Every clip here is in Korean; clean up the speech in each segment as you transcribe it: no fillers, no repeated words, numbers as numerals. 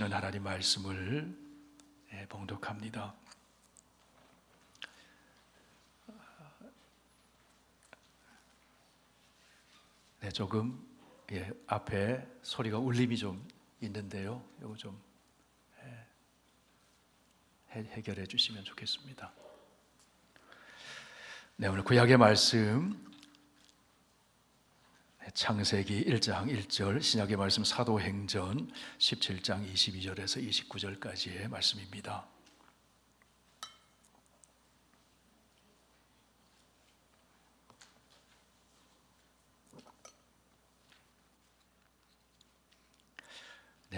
하나님 말씀을 봉독합니다. 조금 앞에 소리가 울림이 좀 있는데요. 이거 좀 해결해 주시면 좋겠습니다. 오늘 구약의 말씀 창세기 1장 1절, 신약의 말씀 사도행전 17장 22절에서 29절까지의 말씀입니다.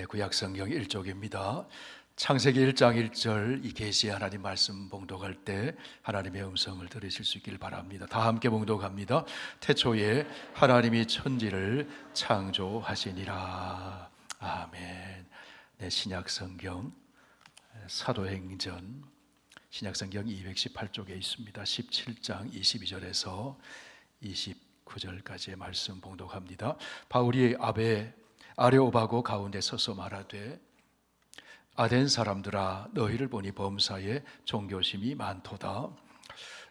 구약 성경 1쪽입니다. 창세기 1장 1절 이 계시의 하나님 말씀 봉독할 때 하나님의 음성을 들으실 수 있길 바랍니다. 다 함께 봉독합니다. 태초에 하나님이 천지를 창조하시니라. 아멘. 신약 성경 사도행전 신약 성경 218쪽에 있습니다. 17장 22절에서 29절까지의 말씀 봉독합니다. 바울이 아레오바고 가운데 서서 말하되 아덴 사람들아 너희를 보니 범사에 종교심이 많도다.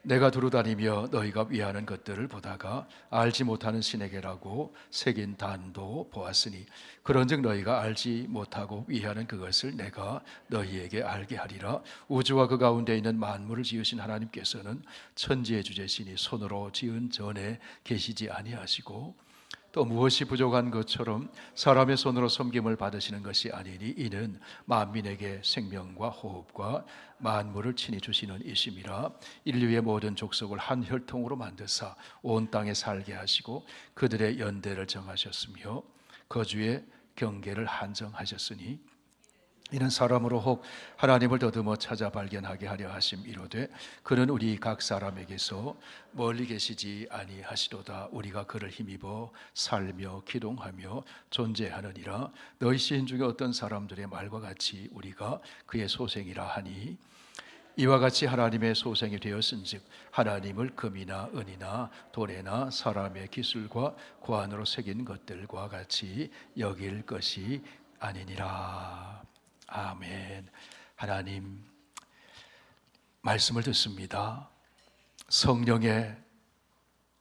내가 두루다니며 너희가 위하는 것들을 보다가 알지 못하는 신에게라고 새긴 단도 보았으니 그런즉 너희가 알지 못하고 위하는 그것을 내가 너희에게 알게 하리라. 우주와 그 가운데 있는 만물을 지으신 하나님께서는 천지의 주제시니 손으로 지은 전에 계시지 아니하시고 또 무엇이 부족한 것처럼 사람의 손으로 섬김을 받으시는 것이 아니니 이는 만민에게 생명과 호흡과 만물을 친히 주시는 이심이라. 인류의 모든 족속을 한 혈통으로 만드사 온 땅에 살게 하시고 그들의 연대를 정하셨으며 거주의 경계를 한정하셨으니 이는 사람으로 혹 하나님을 더듬어 찾아 발견하게 하려 하심이로되 그는 우리 각 사람에게서 멀리 계시지 아니하시도다. 우리가 그를 힘입어 살며 기동하며 존재하느니라. 너희 시인 중에 어떤 사람들의 말과 같이 우리가 그의 소생이라 하니 이와 같이 하나님의 소생이 되었은즉 하나님을 금이나 은이나 돌에나 사람의 기술과 고안으로 새긴 것들과 같이 여길 것이 아니니라. 아멘. 하나님 말씀을 듣습니다. 성령의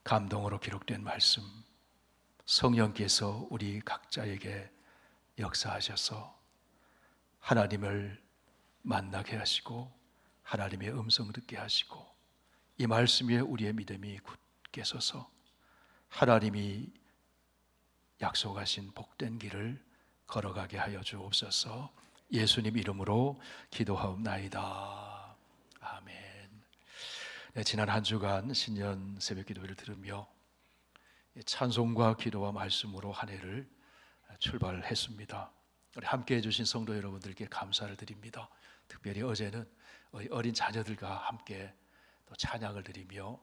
감동으로 기록된 말씀, 성령께서 우리 각자에게 역사하셔서 하나님을 만나게 하시고 하나님의 음성 듣게 하시고 이 말씀 위에 우리의 믿음이 굳게 서서 하나님이 약속하신 복된 길을 걸어가게 하여 주옵소서. 예수님 이름으로 기도하옵나이다. 아멘. 지난 한 주간 신년 새벽 기도회를 들으며 찬송과 기도와 말씀으로 한 해를 출발했습니다. 우리 함께 해주신 성도 여러분들께 감사를 드립니다. 특별히 어제는 어린 자녀들과 함께 또 찬양을 드리며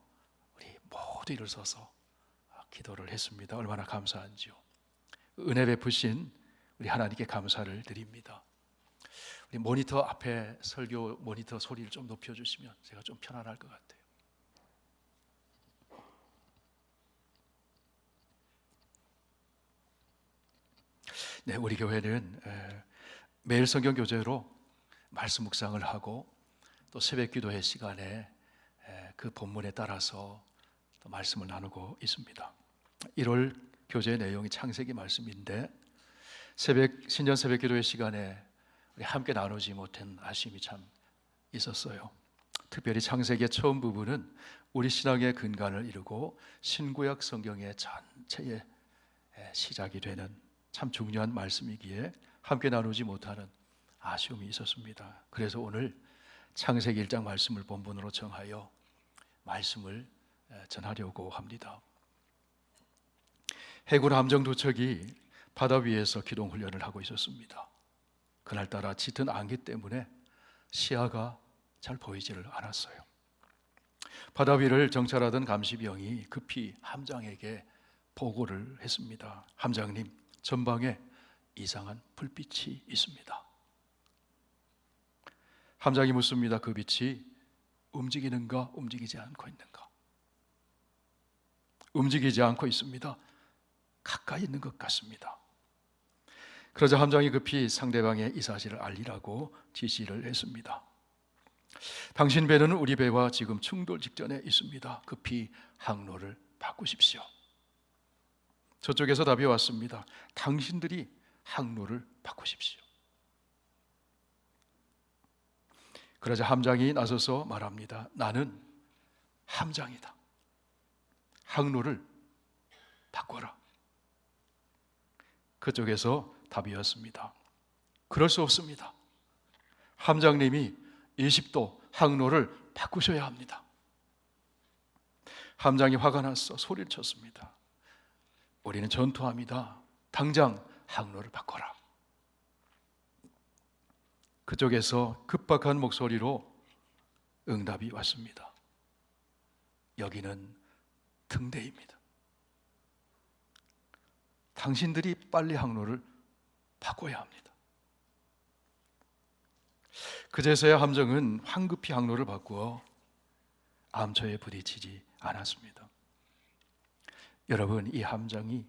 우리 모두 일어서서 기도를 했습니다. 얼마나 감사한지요. 은혜 베푸신 우리 하나님께 감사를 드립니다. 우리 모니터 앞에 설교 모니터 소리를 좀 높여주시면 제가 좀 편안할 것 같아요. 우리 교회는 매일 성경 교재로 말씀 묵상을 하고 또 새벽 기도회 시간에 그 본문에 따라서 또 말씀을 나누고 있습니다. 1월 교재의 내용이 창세기 말씀인데 신년 새벽 기도회 시간에 우리 함께 나누지 못한 아쉬움이 참 있었어요. 특별히 창세기의 처음 부분은 우리 신앙의 근간을 이루고 신구약 성경의 전체의 시작이 되는 참 중요한 말씀이기에 함께 나누지 못하는 아쉬움이 있었습니다. 그래서 오늘 창세기 1장 말씀을 본문으로 정하여 말씀을 전하려고 합니다. 해군 함정 두 척이 바다 위에서 기동 훈련을 하고 있었습니다. 그날따라 짙은 안개 때문에 시야가 잘 보이지를 않았어요. 바다 위를 정찰하던 감시병이 급히 함장에게 보고를 했습니다. 함장님, 전방에 이상한 불빛이 있습니다. 함장이 묻습니다. 그 빛이 움직이는가 움직이지 않고 있는가? 움직이지 않고 있습니다. 가까이 있는 것 같습니다. 그러자 함장이 급히 상대방의 이 사실을 알리라고 지시를 했습니다. 당신 배는 우리 배와 지금 충돌 직전에 있습니다. 급히 항로를 바꾸십시오. 저쪽에서 답이 왔습니다. 당신들이 항로를 바꾸십시오. 그러자 함장이 나서서 말합니다. 나는 함장이다. 항로를 바꿔라. 그쪽에서 답이 왔습니다. 그럴 수 없습니다. 함장님이 20도 항로를 바꾸셔야 합니다. 함장이 화가 나서 소리를 쳤습니다. 우리는 전투합니다. 당장 항로를 바꿔라. 그쪽에서 급박한 목소리로 응답이 왔습니다. 여기는 등대입니다. 당신들이 빨리 항로를 바꿔야 합니다. 그제서야 함정은 황급히 항로를 바꾸어 암초에 부딪히지 않았습니다. 여러분, 이 함정이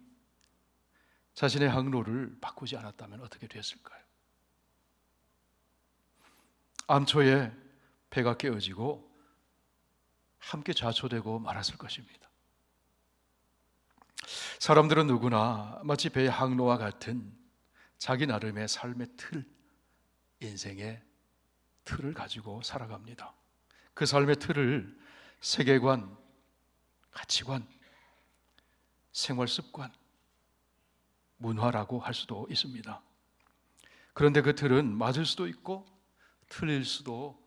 자신의 항로를 바꾸지 않았다면 어떻게 됐을까요? 암초에 배가 깨어지고 함께 좌초되고 말았을 것입니다. 사람들은 누구나 마치 배의 항로와 같은 자기 나름의 삶의 틀, 인생의 틀을 가지고 살아갑니다. 그 삶의 틀을 세계관, 가치관, 생활 습관, 문화라고 할 수도 있습니다. 그런데 그 틀은 맞을 수도 있고 틀릴 수도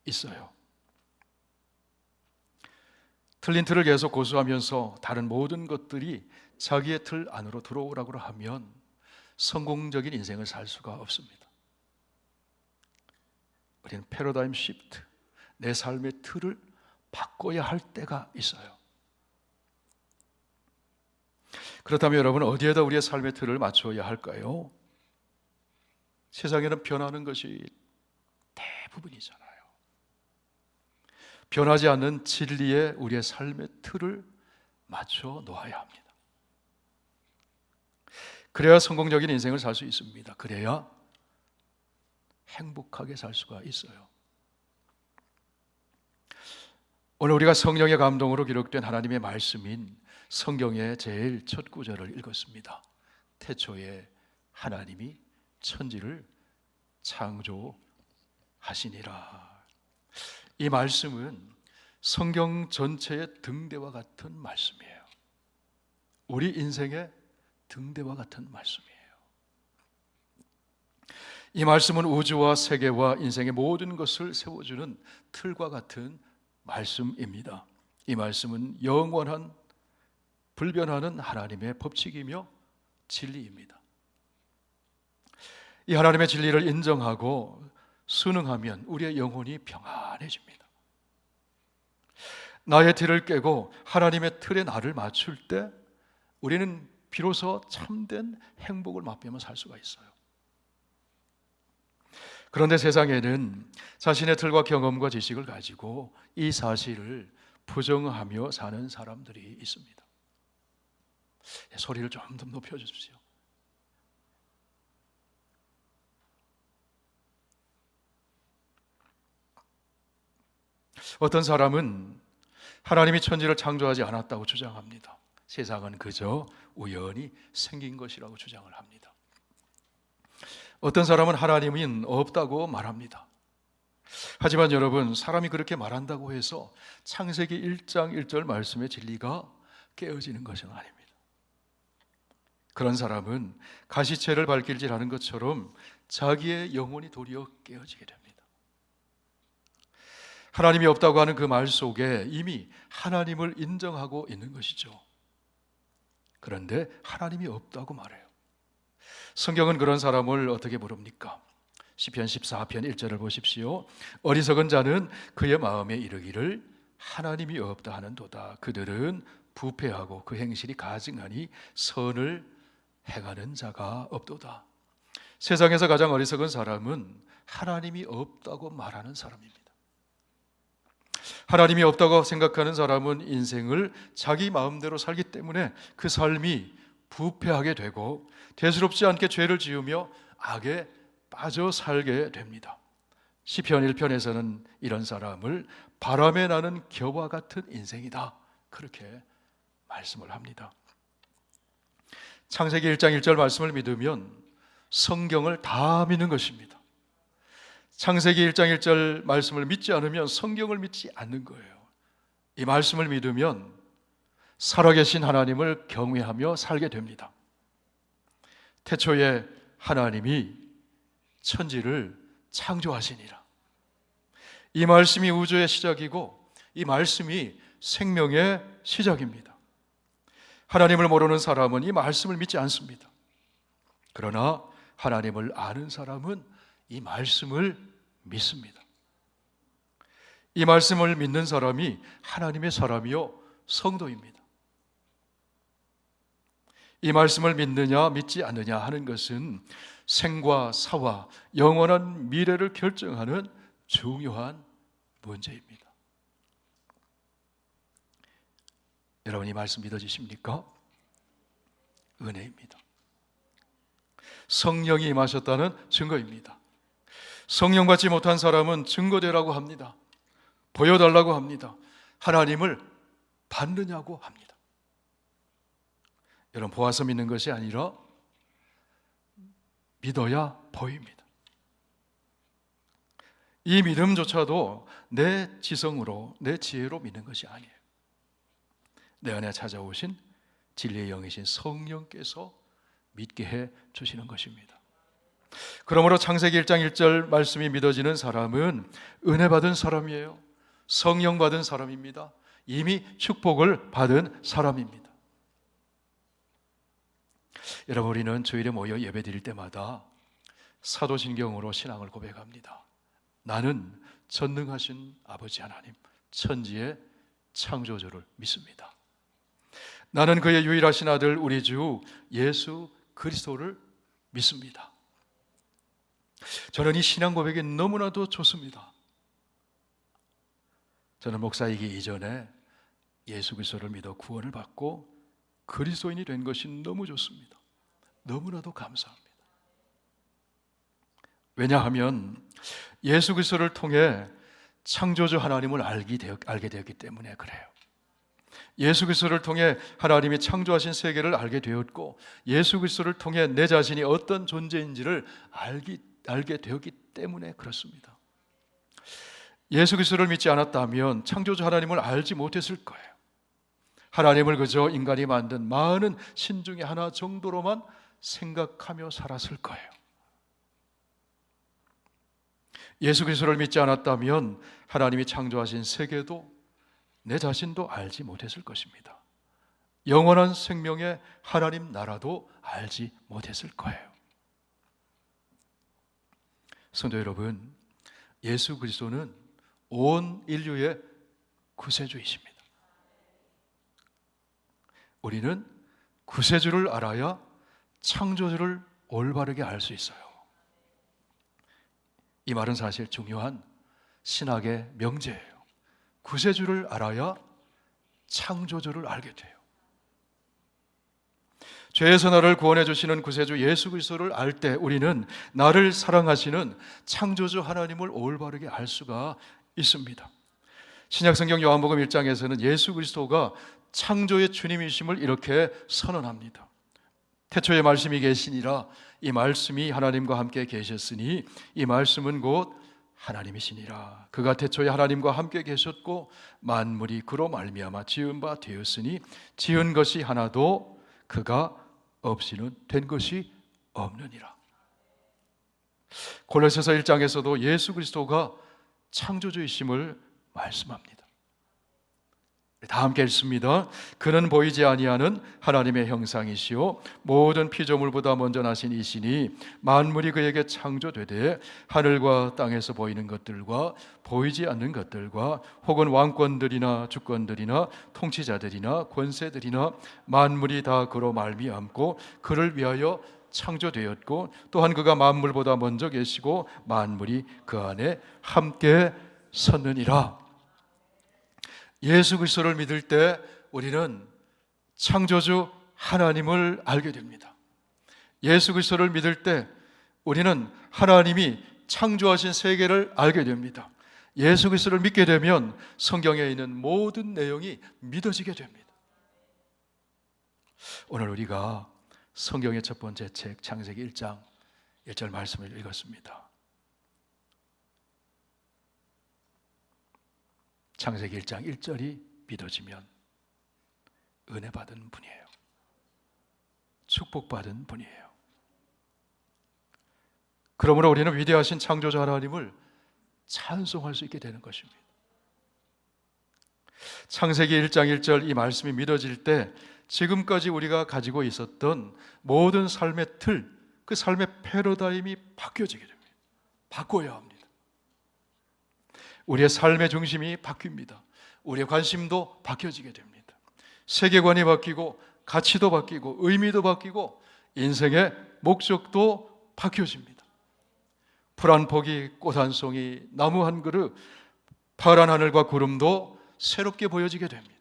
있어요. 틀린 틀을 계속 고수하면서 다른 모든 것들이 자기의 틀 안으로 들어오라고 하면 성공적인 인생을 살 수가 없습니다. 우리는 패러다임 시프트, 내 삶의 틀을 바꿔야 할 때가 있어요. 그렇다면 여러분, 어디에다 우리의 삶의 틀을 맞춰야 할까요? 세상에는 변하는 것이 대부분이잖아요. 변하지 않는 진리에 우리의 삶의 틀을 맞춰 놓아야 합니다. 그래야 성공적인 인생을 살 수 있습니다. 그래야 행복하게 살 수가 있어요. 오늘 우리가 성령의 감동으로 기록된 하나님의 말씀인 성경의 제일 첫 구절을 읽었습니다. 태초에 하나님이 천지를 창조하시니라. 이 말씀은 성경 전체의 등대와 같은 말씀이에요. 우리 인생의 등대와 같은 말씀이에요. 이 말씀은 우주와 세계와 인생의 모든 것을 세워주는 틀과 같은 말씀입니다. 이 말씀은 영원한 불변하는 하나님의 법칙이며 진리입니다. 이 하나님의 진리를 인정하고 순응하면 우리의 영혼이 평안해집니다. 나의 틀을 깨고 하나님의 틀에 나를 맞출 때 우리는 비로소 참된 행복을 맛보며 살 수가 있어요. 그런데 세상에는 자신의 틀과 경험과 지식을 가지고 이 사실을 부정하며 사는 사람들이 있습니다. 소리를 좀 더 높여주십시오. 어떤 사람은 하나님이 천지를 창조하지 않았다고 주장합니다. 세상은 그저 우연히 생긴 것이라고 주장을 합니다. 어떤 사람은 하나님은 없다고 말합니다. 하지만 여러분, 사람이 그렇게 말한다고 해서 창세기 1장 1절 말씀의 진리가 깨어지는 것은 아닙니다. 그런 사람은 가시채를 발길질하는 것처럼 자기의 영혼이 도리어 깨어지게 됩니다. 하나님이 없다고 하는 그 말 속에 이미 하나님을 인정하고 있는 것이죠. 그런데 하나님이 없다고 말해요. 성경은 그런 사람을 어떻게 부릅니까? 시편 14편 1절을 보십시오. 어리석은 자는 그의 마음에 이르기를 하나님이 없다 하는도다. 그들은 부패하고 그 행실이 가증하니 선을 행하는 자가 없도다. 세상에서 가장 어리석은 사람은 하나님이 없다고 말하는 사람입니다. 하나님이 없다고 생각하는 사람은 인생을 자기 마음대로 살기 때문에 그 삶이 부패하게 되고 대수롭지 않게 죄를 지으며 악에 빠져 살게 됩니다. 시편 1편에서는 이런 사람을 바람에 나는 겨와 같은 인생이다, 그렇게 말씀을 합니다. 창세기 1장 1절 말씀을 믿으면 성경을 다 믿는 것입니다. 창세기 1장 1절 말씀을 믿지 않으면 성경을 믿지 않는 거예요. 이 말씀을 믿으면 살아계신 하나님을 경외하며 살게 됩니다. 태초에 하나님이 천지를 창조하시니라. 이 말씀이 우주의 시작이고 이 말씀이 생명의 시작입니다. 하나님을 모르는 사람은 이 말씀을 믿지 않습니다. 그러나 하나님을 아는 사람은 이 말씀을 믿습니다. 이 말씀을 믿는 사람이 하나님의 사람이요 성도입니다. 이 말씀을 믿느냐 믿지 않느냐 하는 것은 생과 사와 영원한 미래를 결정하는 중요한 문제입니다. 여러분, 이 말씀 믿어지십니까? 은혜입니다. 성령이 임하셨다는 증거입니다. 성령 받지 못한 사람은 증거되라고 합니다. 보여달라고 합니다. 하나님을 받느냐고 합니다. 여러분, 보아서 믿는 것이 아니라 믿어야 보입니다. 이 믿음조차도 내 지성으로, 내 지혜로 믿는 것이 아니에요. 내 안에 찾아오신 진리의 영이신 성령께서 믿게 해 주시는 것입니다. 그러므로 창세기 1장 1절 말씀이 믿어지는 사람은 은혜 받은 사람이에요. 성령 받은 사람입니다. 이미 축복을 받은 사람입니다. 여러분, 우리는 주일에 모여 예배 드릴 때마다 사도신경으로 신앙을 고백합니다. 나는 전능하신 아버지 하나님, 천지의 창조주를 믿습니다. 나는 그의 유일하신 아들 우리 주 예수 그리스도를 믿습니다. 저는 이 신앙 고백이 너무나도 좋습니다. 저는 목사이기 이전에 예수 그리스도를 믿어 구원을 받고 그리스도인이 된 것이 너무 좋습니다. 너무나도 감사합니다. 왜냐하면 예수 그리스도를 통해 창조주 하나님을 알게 되었기 때문에 그래요. 예수 그리스도를 통해 하나님이 창조하신 세계를 알게 되었고, 예수 그리스도를 통해 내 자신이 어떤 존재인지를 알게 되었기 때문에 그렇습니다. 예수 그리스도를 믿지 않았다면 창조주 하나님을 알지 못했을 거예요. 하나님을 그저 인간이 만든 많은 신 중에 하나 정도로만 생각하며 살았을 거예요. 예수 그리스도를 믿지 않았다면 하나님이 창조하신 세계도 내 자신도 알지 못했을 것입니다. 영원한 생명의 하나님 나라도 알지 못했을 거예요. 성도 여러분, 예수 그리스도는 온 인류의 구세주이십니다. 우리는 구세주를 알아야 창조주를 올바르게 알 수 있어요. 이 말은 사실 중요한 신학의 명제예요. 구세주를 알아야 창조주를 알게 돼요. 죄에서 나를 구원해 주시는 구세주 예수 그리스도를 알 때 우리는 나를 사랑하시는 창조주 하나님을 올바르게 알 수가 있습니다. 신약성경 요한복음 1장에서는 예수 그리스도가 창조의 주님이심을 이렇게 선언합니다. 태초에 말씀이 계시니라, 이 말씀이 하나님과 함께 계셨으니 이 말씀은 곧 하나님이시니라. 그가 태초에 하나님과 함께 계셨고 만물이 그로 말미암아 지은 바 되었으니 지은 것이 하나도 그가 없이는 된 것이 없느니라. 골로새서 1장에서도 예수 그리스도가 창조주이심을 말씀합니다. 다 함께 읽습니다. 그는 보이지 아니하는 하나님의 형상이시요 모든 피조물보다 먼저 나신 이시니 만물이 그에게 창조되되 하늘과 땅에서 보이는 것들과 보이지 않는 것들과 혹은 왕권들이나 주권들이나 통치자들이나 권세들이나 만물이 다 그로 말미암고 그를 위하여 창조되었고 또한 그가 만물보다 먼저 계시고 만물이 그 안에 함께 섰느니라. 예수 그리스도를 믿을 때 우리는 창조주 하나님을 알게 됩니다. 예수 그리스도를 믿을 때 우리는 하나님이 창조하신 세계를 알게 됩니다. 예수 그리스도를 믿게 되면 성경에 있는 모든 내용이 믿어지게 됩니다. 오늘 우리가 성경의 첫 번째 책 창세기 1장 1절 말씀을 읽었습니다. 창세기 1장 1절이 믿어지면 은혜 받은 분이에요. 축복받은 분이에요. 그러므로 우리는 위대하신 창조자 하나님을 찬송할 수 있게 되는 것입니다. 창세기 1장 1절 이 말씀이 믿어질 때 지금까지 우리가 가지고 있었던 모든 삶의 틀, 그 삶의 패러다임이 바뀌어지게 됩니다. 바꿔야 합니다. 우리의 삶의 중심이 바뀝니다. 우리의 관심도 바뀌어지게 됩니다. 세계관이 바뀌고 가치도 바뀌고 의미도 바뀌고 인생의 목적도 바뀌어집니다. 풀 한 포기, 꽃 한 송이, 나무 한 그루, 파란 하늘과 구름도 새롭게 보여지게 됩니다.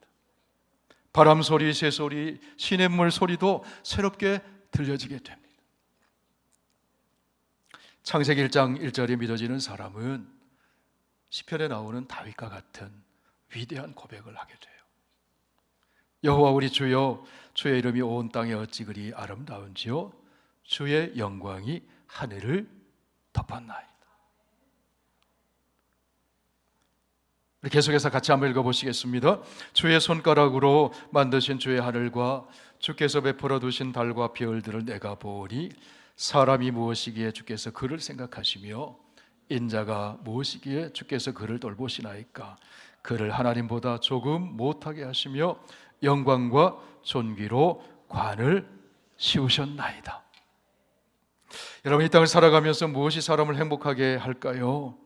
바람 소리, 새 소리, 시냇물 소리도 새롭게 들려지게 됩니다. 창세기 1장 1절에 믿어지는 사람은 시편에 나오는 다윗과 같은 위대한 고백을 하게 돼요. 여호와 우리 주여, 주의 이름이 온 땅에 어찌 그리 아름다운지요, 주의 영광이 하늘을 덮었나이다. 계속해서 같이 한번 읽어보시겠습니다. 주의 손가락으로 만드신 주의 하늘과 주께서 베풀어 두신 달과 별들을 내가 보니 사람이 무엇이기에 주께서 그를 생각하시며 인자가 무엇이기에 주께서 그를 돌보시나이까. 그를 하나님보다 조금 못하게 하시며 영광과 존귀로 관을 씌우셨나이다. 여러분, 이 땅을 살아가면서 무엇이 사람을 행복하게 할까요?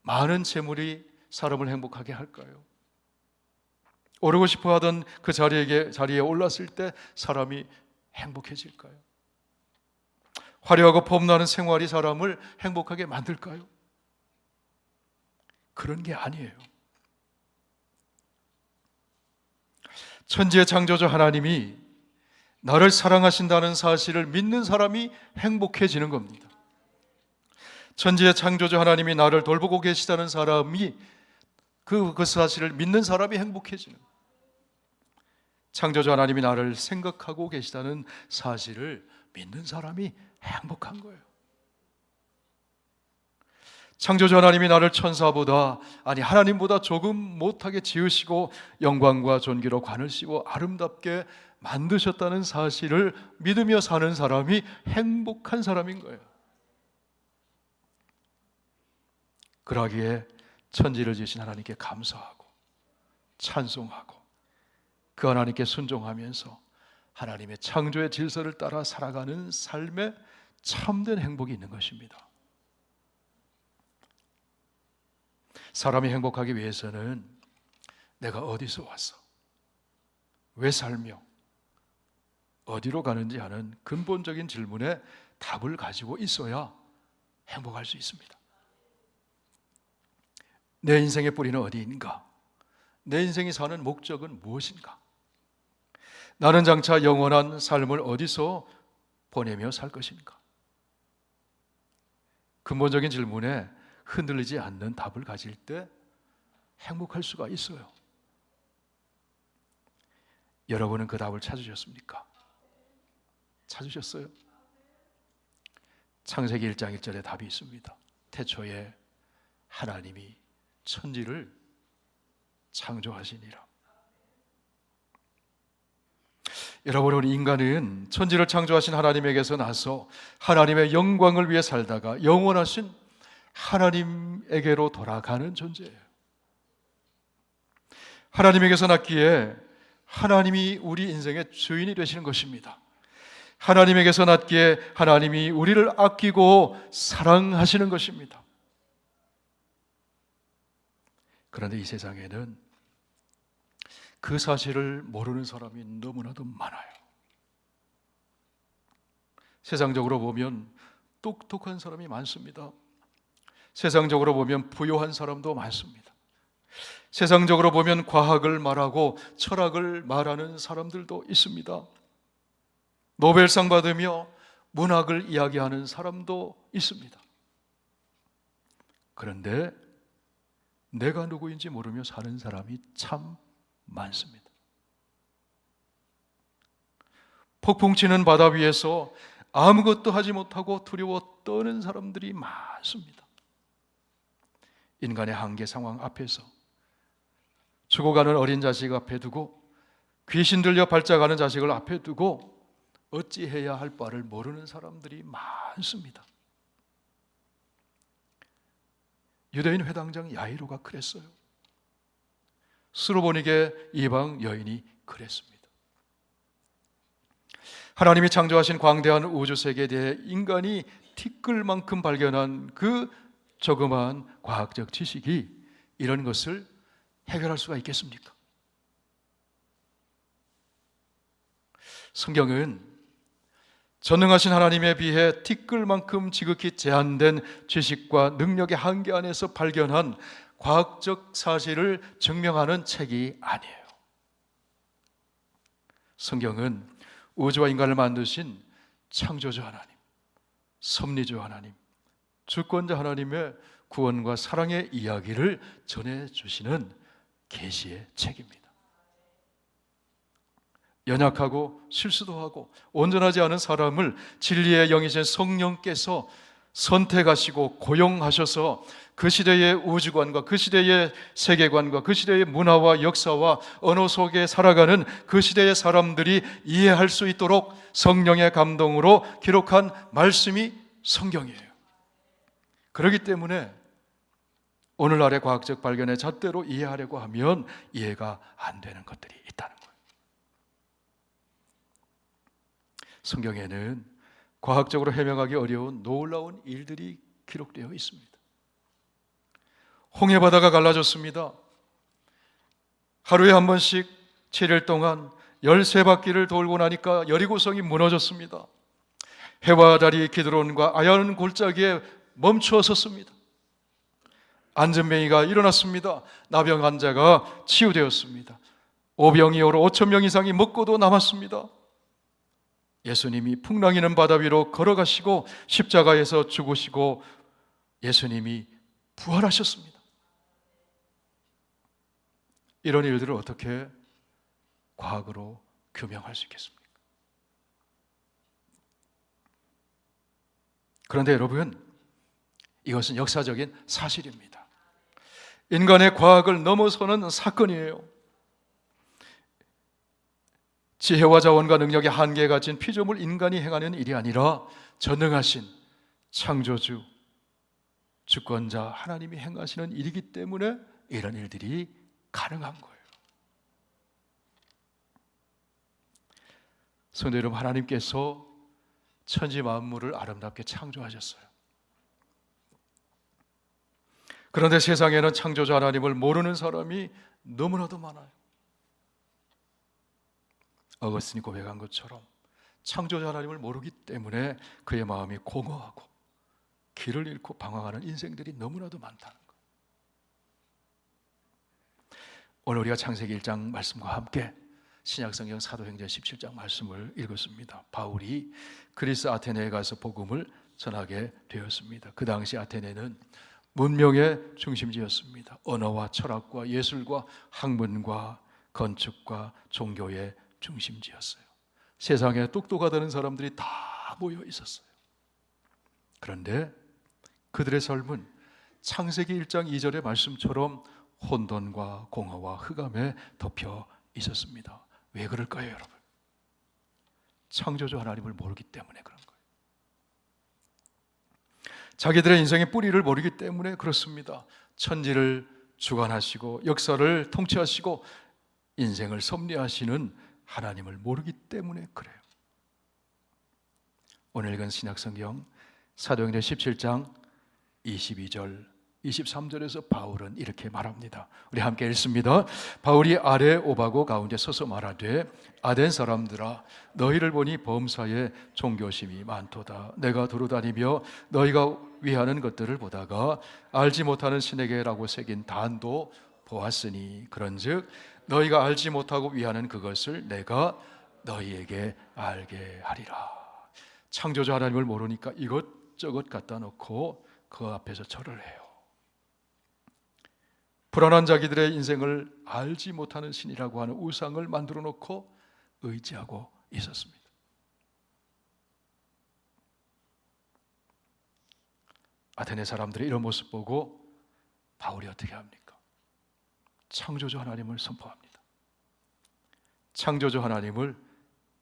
많은 재물이 사람을 행복하게 할까요? 오르고 싶어 하던 그 자리에 올랐을 때 사람이 행복해질까요? 화려하고 폼나는 생활이 사람을 행복하게 만들까요? 그런 게 아니에요. 천지의 창조주 하나님이 나를 사랑하신다는 사실을 믿는 사람이 행복해지는 겁니다. 천지의 창조주 하나님이 나를 돌보고 계시다는 사람이 그 사실을 믿는 사람이 행복해지는 거예요. 창조주 하나님이 나를 생각하고 계시다는 사실을 믿는 사람이 행복한 거예요. 창조주 하나님이 나를 천사보다, 아니 하나님보다 조금 못하게 지으시고 영광과 존귀로 관을 씌워 아름답게 만드셨다는 사실을 믿으며 사는 사람이 행복한 사람인 거예요. 그러기에 천지를 지으신 하나님께 감사하고 찬송하고 그 하나님께 순종하면서 하나님의 창조의 질서를 따라 살아가는 삶에 참된 행복이 있는 것입니다. 사람이 행복하기 위해서는 내가 어디서 와서 왜 살며 어디로 가는지 하는 근본적인 질문에 답을 가지고 있어야 행복할 수 있습니다. 내 인생의 뿌리는 어디인가? 내 인생이 사는 목적은 무엇인가? 나는 장차 영원한 삶을 어디서 보내며 살 것인가? 근본적인 질문에 흔들리지 않는 답을 가질 때 행복할 수가 있어요. 여러분은 그 답을 찾으셨습니까? 찾으셨어요? 창세기 1장 1절에 답이 있습니다. 태초에 하나님이 천지를 창조하시니라. 여러분, 우리 인간은 천지를 창조하신 하나님에게서 나서 하나님의 영광을 위해 살다가 영원하신 하나님에게로 돌아가는 존재예요. 하나님에게서 났기에 하나님이 우리 인생의 주인이 되시는 것입니다. 하나님에게서 났기에 하나님이 우리를 아끼고 사랑하시는 것입니다. 그런데 이 세상에는 그 사실을 모르는 사람이 너무나도 많아요. 세상적으로 보면 똑똑한 사람이 많습니다. 세상적으로 보면 부유한 사람도 많습니다. 세상적으로 보면 과학을 말하고 철학을 말하는 사람들도 있습니다. 노벨상 받으며 문학을 이야기하는 사람도 있습니다. 그런데 내가 누구인지 모르며 사는 사람이 참 많습니다. 폭풍 치는 바다 위에서 아무것도 하지 못하고 두려워 떠는 사람들이 많습니다. 인간의 한계 상황 앞에서 죽어가는 어린 자식 앞에 두고 귀신 들려 발작하는 자식을 앞에 두고 어찌해야 할 바를 모르는 사람들이 많습니다. 유대인 회당장 야이로가 그랬어요. 스로보닉의 이방 여인이 그랬습니다. 하나님이 창조하신 광대한 우주세계에 대해 인간이 티끌만큼 발견한 그 조그마한 과학적 지식이 이런 것을 해결할 수가 있겠습니까? 성경은 전능하신 하나님에 비해 티끌만큼 지극히 제한된 지식과 능력의 한계 안에서 발견한 과학적 사실을 증명하는 책이 아니에요. 성경은 우주와 인간을 만드신 창조주 하나님, 섭리주 하나님, 주권자 하나님의 구원과 사랑의 이야기를 전해주시는 계시의 책입니다. 연약하고 실수도 하고 온전하지 않은 사람을 진리의 영이신 성령께서 선택하시고 고용하셔서 그 시대의 우주관과 그 시대의 세계관과 그 시대의 문화와 역사와 언어 속에 살아가는 그 시대의 사람들이 이해할 수 있도록 성령의 감동으로 기록한 말씀이 성경이에요. 그렇기 때문에 오늘날의 과학적 발견의 잣대로 이해하려고 하면 이해가 안 되는 것들이 있다는 거예요. 성경에는 과학적으로 해명하기 어려운 놀라운 일들이 기록되어 있습니다. 홍해바다가 갈라졌습니다. 하루에 한 번씩 7일 동안 13바퀴를 돌고 나니까 여리고성이 무너졌습니다. 해와 달이 기드론과 아야는 골짜기에 멈추어 섰습니다. 안전뱅이가 일어났습니다. 나병 환자가 치유되었습니다. 오병이어로 5천 명 이상이 먹고도 남았습니다. 예수님이 풍랑이는 바다 위로 걸어가시고 십자가에서 죽으시고 예수님이 부활하셨습니다. 이런 일들을 어떻게 과학으로 규명할 수 있겠습니까? 그런데 여러분, 이것은 역사적인 사실입니다. 인간의 과학을 넘어서는 사건이에요. 지혜와 자원과 능력의 한계에 갇힌 피조물 인간이 행하는 일이 아니라 전능하신 창조주, 주권자 하나님이 행하시는 일이기 때문에 이런 일들이 가능한 거예요. 성도 여러분, 하나님께서 천지 만물을 아름답게 창조하셨어요. 그런데 세상에는 창조주 하나님을 모르는 사람이 너무나도 많아요. 어거스틴이 고백한 것처럼 창조주 하나님을 모르기 때문에 그의 마음이 공허하고 길을 잃고 방황하는 인생들이 너무나도 많다는 거예요. 오늘 우리가 창세기 1장 말씀과 함께 신약성경 사도행전 17장 말씀을 읽었습니다. 바울이 그리스 아테네에 가서 복음을 전하게 되었습니다. 그 당시 아테네는 문명의 중심지였습니다. 언어와 철학과 예술과 학문과 건축과 종교의 중심지였어요. 세상에 똑똑하다는 사람들이 다 모여 있었어요. 그런데 그들의 삶은 창세기 1장 2절의 말씀처럼 혼돈과 공허와 흑암에 덮여 있었습니다. 왜 그럴까요, 여러분? 창조주 하나님을 모르기 때문에 그런 거예요. 자기들의 인생의 뿌리를 모르기 때문에 그렇습니다. 천지를 주관하시고 역사를 통치하시고 인생을 섭리하시는 하나님을 모르기 때문에 그래요. 오늘 읽은 신약성경 사도행전 17장 22절 23절에서 바울은 이렇게 말합니다. 우리 함께 읽습니다. 바울이 아래 오바고 가운데 서서 말하되 아덴 사람들아 너희를 보니 범사에 종교심이 많도다. 내가 두루다니며 너희가 위하는 것들을 보다가 알지 못하는 신에게라고 새긴 단도 보았으니 그런즉 너희가 알지 못하고 위하는 그것을 내가 너희에게 알게 하리라. 창조주 하나님을 모르니까 이것저것 갖다 놓고 그 앞에서 절을 해요. 불안한 자기들의 인생을 알지 못하는 신이라고 하는 우상을 만들어 놓고 의지하고 있었습니다. 아테네 사람들이 이런 모습 보고 바울이 어떻게 합니까? 창조주 하나님을 선포합니다. 창조주 하나님을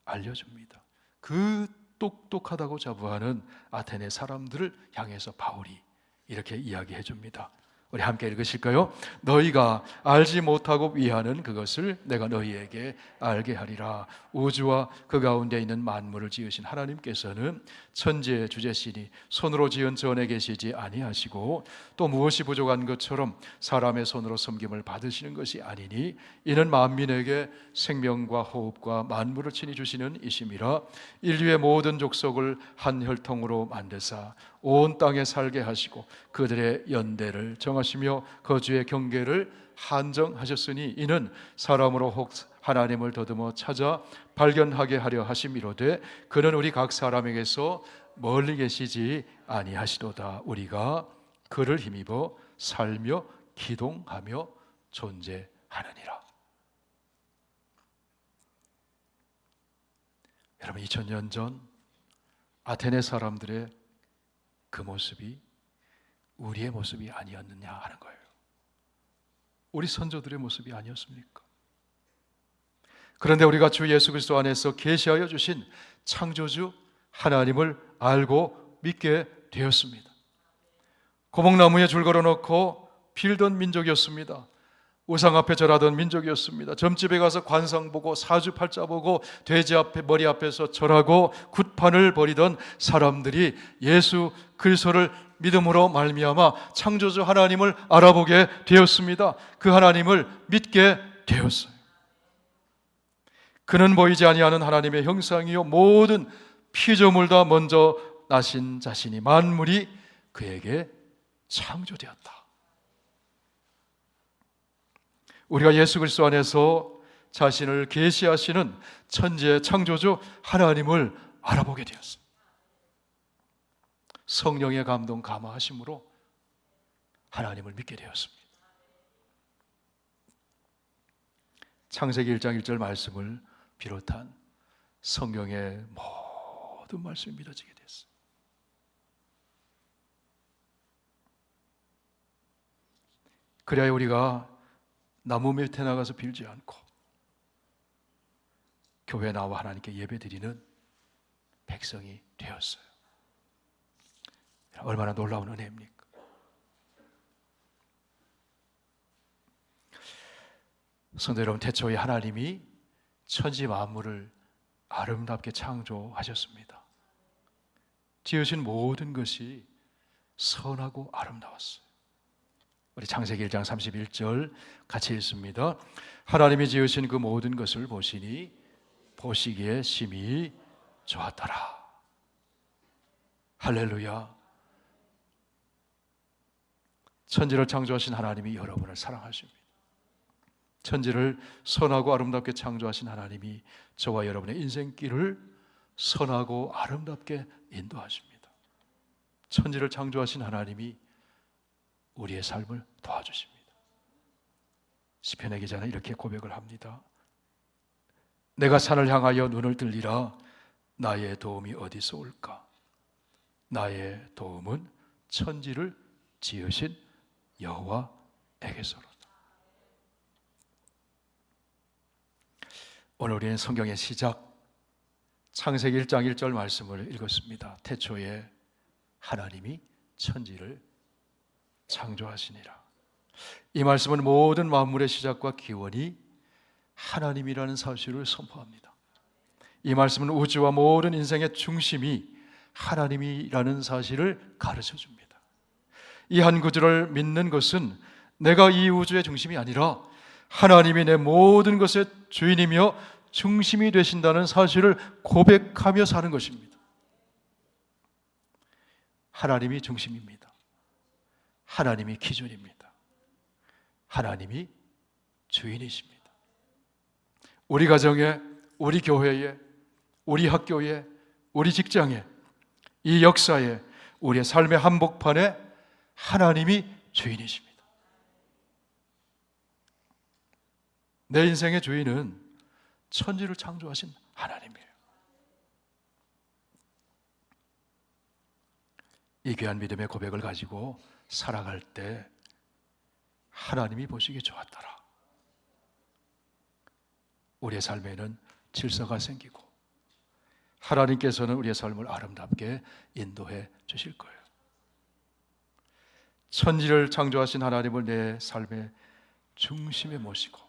알려줍니다. 그 똑똑하다고 자부하는 아테네 사람들을 향해서 바울이 이렇게 이야기해 줍니다. 우리 함께 읽으실까요? 너희가 알지 못하고 위하는 그것을 내가 너희에게 알게 하리라. 우주와 그 가운데 있는 만물을 지으신 하나님께서는 천지의 주재신이 손으로 지은 전에 계시지 아니하시고 또 무엇이 부족한 것처럼 사람의 손으로 섬김을 받으시는 것이 아니니 이는 만민에게 생명과 호흡과 만물을 친히 주시는 이심이라. 인류의 모든 족속을 한 혈통으로 만드사 온 땅에 살게 하시고 그들의 연대를 정하시며 거주의 경계를 한정하셨으니 이는 사람으로 혹 하나님을 더듬어 찾아 발견하게 하려 하심이로되 그는 우리 각 사람에게서 멀리 계시지 아니하시도다. 우리가 그를 힘입어 살며 기동하며 존재하느니라. 여러분, 2000년 전 아테네 사람들의 그 모습이 우리의 모습이 아니었느냐 하는 거예요. 우리 선조들의 모습이 아니었습니까? 그런데 우리가 주 예수 그리스도 안에서 계시하여 주신 창조주 하나님을 알고 믿게 되었습니다. 고목나무에 줄 걸어놓고 빌던 민족이었습니다. 우상 앞에 절하던 민족이었습니다. 점집에 가서 관상 보고 사주팔자 보고 돼지 앞에 머리 앞에서 절하고 굿판을 벌이던 사람들이 예수 그리스도를 믿음으로 말미암아 창조주 하나님을 알아보게 되었습니다. 그 하나님을 믿게 되었어요. 그는 보이지 아니하는 하나님의 형상이요 모든 피조물다 먼저 나신 자신이 만물이 그에게 창조되었다. 우리가 예수 그리스도 안에서 자신을 계시하시는 천지의 창조주 하나님을 알아보게 되었습니다. 성령의 감동 감화하심으로 하나님을 믿게 되었습니다. 창세기 1장 1절 말씀을 비롯한 성경의 모든 말씀이 믿어지게 됐어요. 그래야 우리가 나무 밑에 나가서 빌지 않고 교회 나와 하나님께 예배드리는 백성이 되었어요. 얼마나 놀라운 은혜입니까? 성도 여러분, 태초에 하나님이 천지 만물을 아름답게 창조하셨습니다. 지으신 모든 것이 선하고 아름다웠어요. 우리 창세기 1장 31절 같이 읽습니다. 하나님이 지으신 그 모든 것을 보시니 보시기에 심히 좋았더라. 할렐루야. 천지를 창조하신 하나님이 여러분을 사랑하십니다. 천지를 선하고 아름답게 창조하신 하나님이 저와 여러분의 인생길을 선하고 아름답게 인도하십니다. 천지를 창조하신 하나님이 우리의 삶을 도와주십니다. 시편의 기자는 이렇게 고백을 합니다. 내가 산을 향하여 눈을 들리라. 나의 도움이 어디서 올까? 나의 도움은 천지를 지으신 여호와에게서로다. 오늘 우리는 성경의 시작 창세기 1장 1절 말씀을 읽었습니다. 태초에 하나님이 천지를 창조하시니라. 이 말씀은 모든 만물의 시작과 기원이 하나님이라는 사실을 선포합니다. 이 말씀은 우주와 모든 인생의 중심이 하나님이라는 사실을 가르쳐 줍니다. 이 한 구절을 믿는 것은 내가 이 우주의 중심이 아니라 하나님이 내 모든 것의 주인이며 중심이 되신다는 사실을 고백하며 사는 것입니다. 하나님이 중심입니다. 하나님이 기준입니다. 하나님이 주인이십니다. 우리 가정에, 우리 교회에, 우리 학교에, 우리 직장에, 이 역사에, 우리의 삶의 한복판에 하나님이 주인이십니다. 내 인생의 주인은 천지를 창조하신 하나님이에요. 이 귀한 믿음의 고백을 가지고 살아갈 때 하나님이 보시기에 좋았더라. 우리의 삶에는 질서가 생기고 하나님께서는 우리의 삶을 아름답게 인도해 주실 거예요. 천지를 창조하신 하나님을 내 삶의 중심에 모시고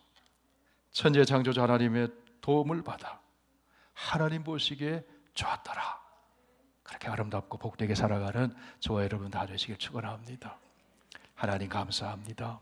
천지의 창조자 하나님의 도움을 받아 하나님 보시기에 좋았더라. 그렇게 아름답고 복되게 살아가는 저와 여러분 다 되시길 축원합니다. 하나님 감사합니다.